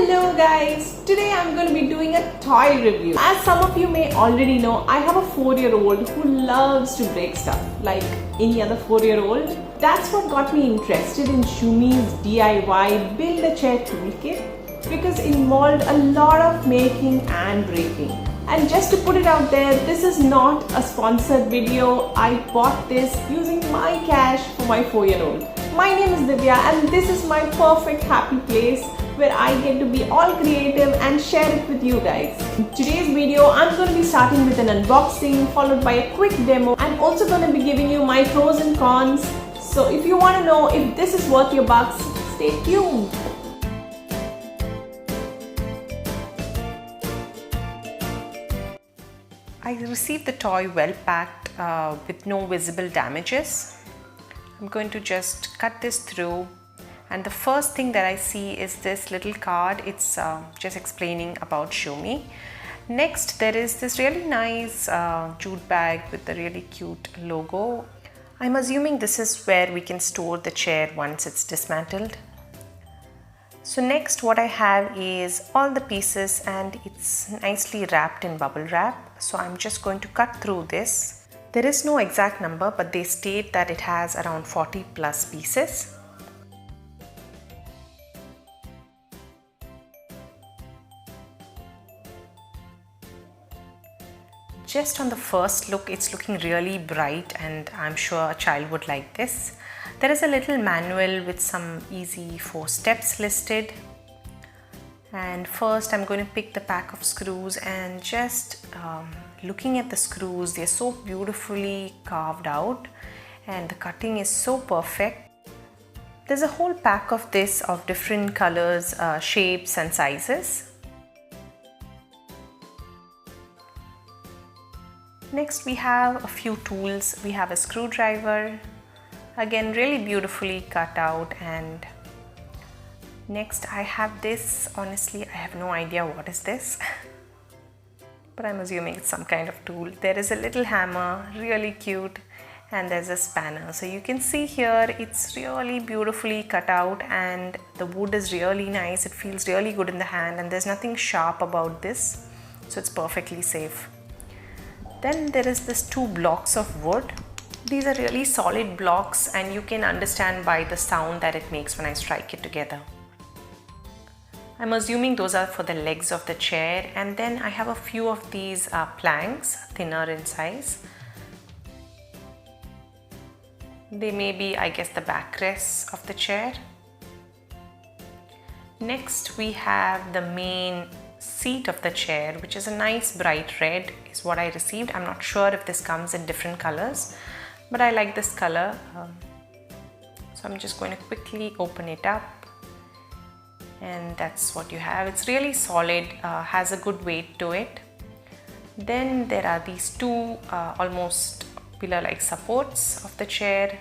Hello guys, today I'm going to be doing a toy review. As some of you may already know, I have a 4-year-old who loves to break stuff like any other 4-year-old. That's what got me interested in Shumi's DIY Build a Chair Toolkit because it involved a lot of making and breaking. And just to put it out there, this is not a sponsored video. I bought this using my cash for my 4-year-old. My name is Divya and this is my perfect happy place where I get to be all creative and share it with you guys. In today's video, I'm going to be starting with an unboxing followed by a quick demo. I'm also going to be giving you my pros and cons. So if you want to know if this is worth your bucks, stay tuned. I received the toy well packed with no visible damages. I'm going to just cut this through. And the first thing that I see is this little card. It's just explaining about Shumi. Next, there is this really nice jute bag with a really cute logo. I'm assuming this is where we can store the chair once it's dismantled. So next what I have is all the pieces and it's nicely wrapped in bubble wrap. So I'm just going to cut through this. There is no exact number, but they state that it has around 40 plus pieces. Just on the first look, it's looking really bright and I'm sure a child would like this. There is a little manual with some easy 4 steps listed. And first I'm going to pick the pack of screws and just looking at the screws, they're so beautifully carved out and the cutting is so perfect. There's a whole pack of this of different colors, shapes and sizes. Next we have a few tools. We have a screwdriver, again really beautifully cut out, and next I have this. Honestly, I have no idea what is this but I'm assuming it's some kind of tool. There is a little hammer, really cute, and there's a spanner. So you can see here it's really beautifully cut out and the wood is really nice. It feels really good in the hand and there's nothing sharp about this, so it's perfectly safe. Then there is this 2 blocks of wood. These are really solid blocks and you can understand by the sound that it makes when I strike it together. I'm assuming those are for the legs of the chair, and then I have a few of these planks, thinner in size. They may be, I guess, the backrests of the chair. Next we have the main seat of the chair, which is a nice bright red is what I received. I'm not sure if this comes in different colors, but I like this color. So I'm just going to quickly open it up and that's what you have. It's really solid, has a good weight to it. Then there are these 2 almost pillar-like supports of the chair.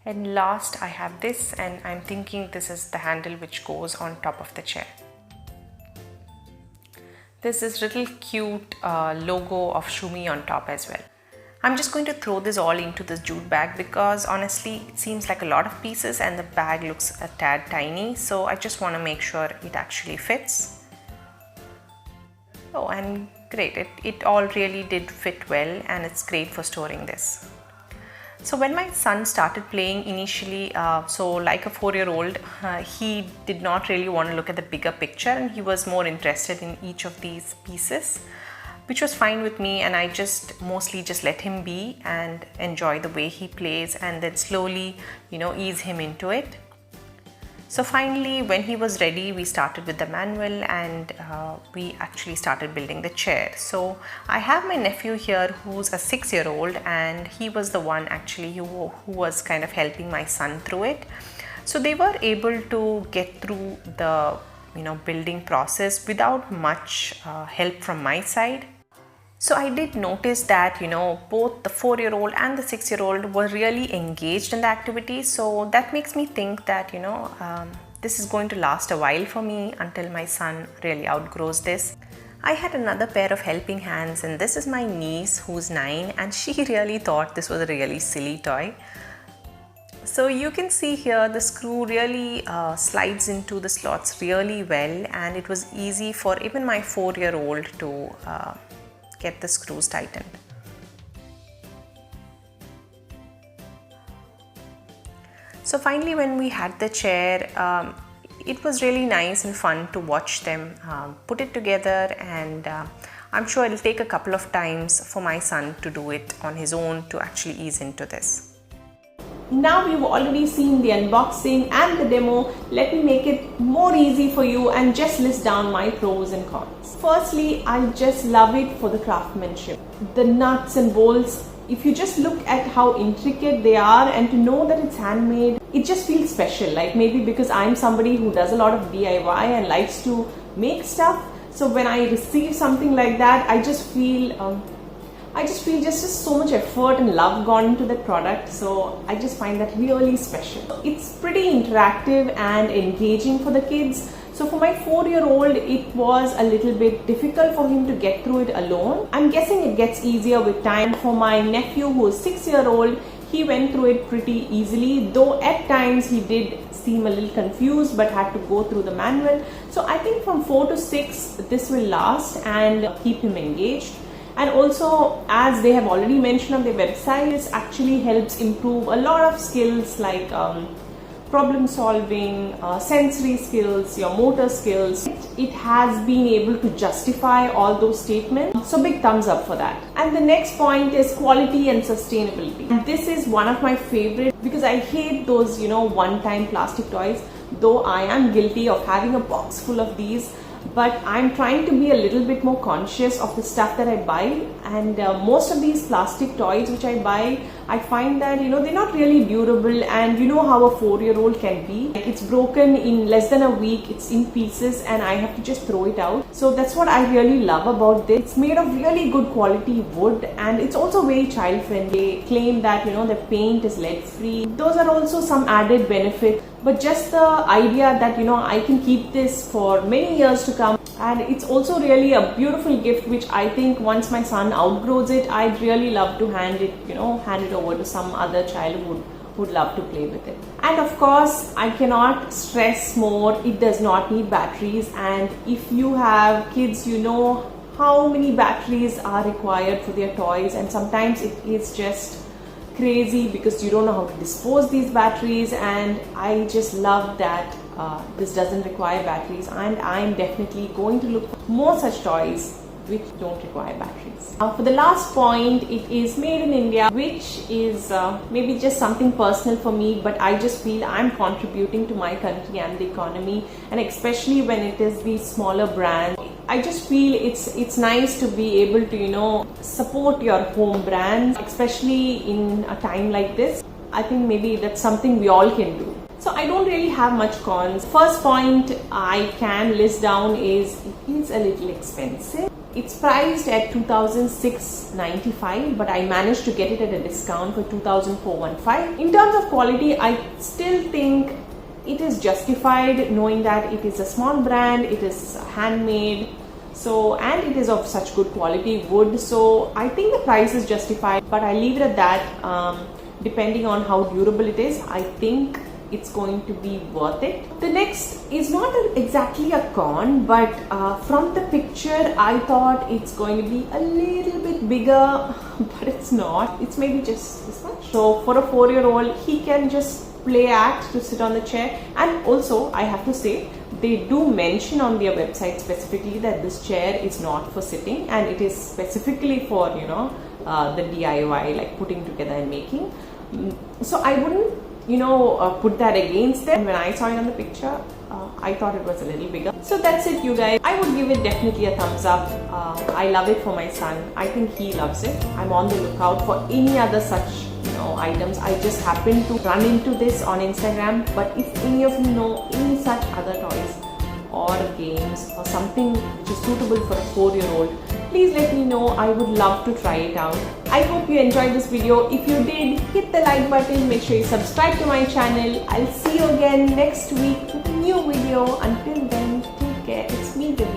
And last I have this, and I'm thinking this is the handle which goes on top of the chair. There's this little cute logo of Shumi on top as well. I'm just going to throw this all into this jute bag because honestly it seems like a lot of pieces and the bag looks a tad tiny, so I just want to make sure it actually fits. Oh, and great, it all really did fit well and it's great for storing this. So when my son started playing initially, so like a 4-year-old, he did not really want to look at the bigger picture and he was more interested in each of these pieces, which was fine with me, and I just mostly just let him be and enjoy the way he plays and then slowly, ease him into it. So finally, when he was ready, we started with the manual and we actually started building the chair. So I have my nephew here who's a 6-year-old and he was the one actually who was kind of helping my son through it. So they were able to get through the building process without much help from my side. So I did notice that, both the 4-year-old and the 6-year-old were really engaged in the activity. So that makes me think that, this is going to last a while for me until my son really outgrows this. I had another pair of helping hands, and this is my niece who's 9 and she really thought this was a really silly toy. So you can see here the screw really slides into the slots really well, and it was easy for even my 4-year-old to get the screws tightened. So finally, when we had the chair, it was really nice and fun to watch them put it together, and I'm sure it'll take a couple of times for my son to do it on his own to actually ease into this. Now we've already seen the unboxing and the demo. Let me make it more easy for you and just list down my pros and cons. Firstly, I just love it for the craftsmanship. The nuts and bolts, if you just look at how intricate they are and to know that it's handmade, it just feels special. Like maybe because I'm somebody who does a lot of DIY and likes to make stuff. So when I receive something like that, I just feel just so much effort and love gone into that product. So I just find that really special. It's pretty interactive and engaging for the kids. So for my 4-year-old, it was a little bit difficult for him to get through it alone. I'm guessing it gets easier with time. For my nephew, who is 6-year-old, he went through it pretty easily, though at times he did seem a little confused but had to go through the manual. So I think from 4 to 6, this will last and keep him engaged. And also, as they have already mentioned on their website, this actually helps improve a lot of skills like problem solving, sensory skills, your motor skills. It has been able to justify all those statements. So big thumbs up for that. And the next point is quality and sustainability. And this is one of my favorites because I hate those, one-time plastic toys. Though I am guilty of having a box full of these. But I'm trying to be a little bit more conscious of the stuff that I buy, and most of these plastic toys which I buy, I find that they're not really durable, and you know how a 4-year-old can be. Like, it's broken in less than a week, it's in pieces, and I have to just throw it out. So that's what I really love about this. It's made of really good quality wood, and it's also very child friendly. They claim that the paint is lead free. Those are also some added benefits. But just the idea that I can keep this for many years to come, and it's also really a beautiful gift which I think once my son outgrows it, I'd really love to hand it over to some other child who would love to play with it. And of course, I cannot stress more, it does not need batteries, and if you have kids, you know how many batteries are required for their toys, and sometimes it is just crazy because you don't know how to dispose these batteries. And I just love that this doesn't require batteries, and I'm definitely going to look for more such toys which don't require batteries. For the last point, it is made in India, which is maybe just something personal for me, but I just feel I'm contributing to my country and the economy, and especially when it is these smaller brands. I just feel it's nice to be able to support your home brands, especially in a time like this. I think maybe that's something we all can do. So I don't really have much cons. First point I can list down is it is a little expensive. It's priced at $2,695, but I managed to get it at a discount for $2,415. In terms of quality, I still think it is justified, knowing that it is a small brand, it is handmade, and it is of such good quality wood. So I think the price is justified, but I leave it at that. Depending on how durable it is, I think it's going to be worth it. The next is not exactly a con, but from the picture I thought it's going to be a little bit bigger, but it's not. It's maybe just this much. So for a 4-year-old, he can just play act to sit on the chair. And also, I have to say, they do mention on their website specifically that this chair is not for sitting, and it is specifically for the DIY, like putting together and making. So I wouldn't put that against them. When I saw it on the picture, I thought it was a little bigger. So that's it, you guys. I would give it definitely a thumbs up. I love it for my son. I think he loves it. I'm on the lookout for any other such items. I just happened to run into this on Instagram, but if any of you know any such other toys or games or something which is suitable for a 4-year-old, please let me know. I would love to try it out. I hope you enjoyed this video. If you did, hit the like button. Make sure you subscribe to my channel. I'll see you again next week with a new video. Until then, take care. It's me, Divya.